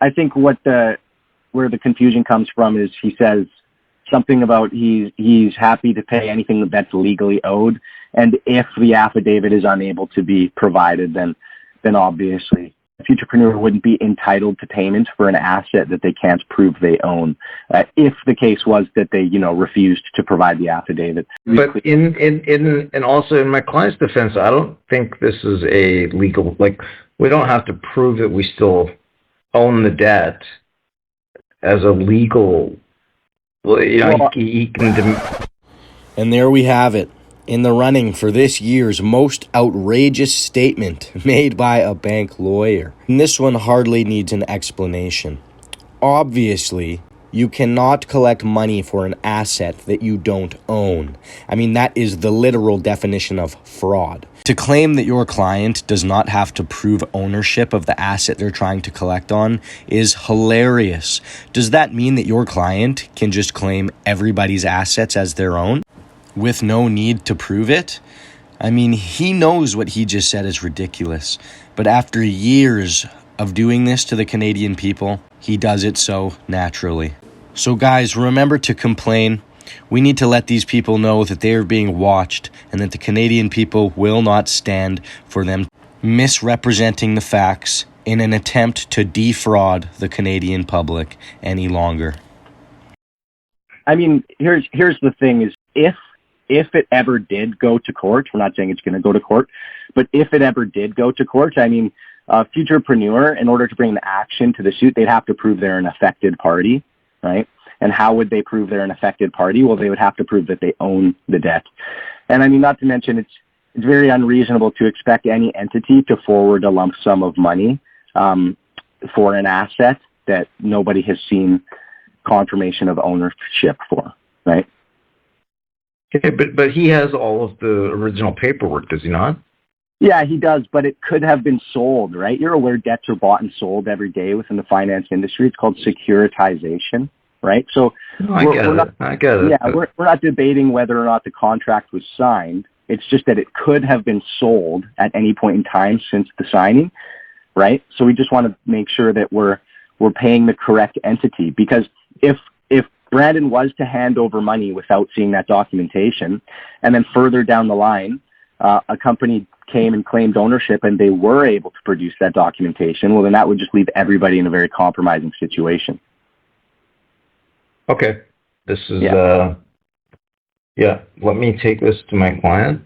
I think where the confusion comes from is he says something about he's happy to pay anything that's legally owed, and if the affidavit is unable to be provided, then obviously a futurepreneur wouldn't be entitled to payment for an asset that they can't prove they own, if the case was that they refused to provide the affidavit. But and also in my client's defense, I don't think this is a legal, like, we don't have to prove that we still own the debt as a legal. Well, he can. And there we have it, in the running for this year's most outrageous statement made by a bank lawyer. And this one hardly needs an explanation. Obviously, you cannot collect money for an asset that you don't own. I mean, that is the literal definition of fraud. To claim that your client does not have to prove ownership of the asset they're trying to collect on is hilarious. Does that mean that your client can just claim everybody's assets as their own with no need to prove it? I mean, he knows what he just said is ridiculous, but after years of doing this to the Canadian people, he does it so naturally. So guys, remember to complain. We need to let these people know that they are being watched and that the Canadian people will not stand for them misrepresenting the facts in an attempt to defraud the Canadian public any longer. I mean, here's the thing is, if it ever did go to court, we're not saying it's going to go to court, but if it ever did go to court, I mean, a futurepreneur, in order to bring the action to the suit, they'd have to prove they're an affected party, right? And how would they prove they're an affected party? Well, they would have to prove that they own the debt. And I mean, not to mention, it's very unreasonable to expect any entity to forward a lump sum of money for an asset that nobody has seen confirmation of ownership for, right? Okay, but he has all of the original paperwork, does he not? Yeah, he does, but it could have been sold, right? You're aware debts are bought and sold every day within the finance industry. It's called securitization, right? So I get it. Yeah, we're not debating whether or not the contract was signed. It's just that it could have been sold at any point in time since the signing, right? So we just want to make sure that we're paying the correct entity, because if Brandon was to hand over money without seeing that documentation, and then further down the line, a company came and claimed ownership and they were able to produce that documentation, well, then that would just leave everybody in a very compromising situation. Okay. This is, yeah, let me take this to my client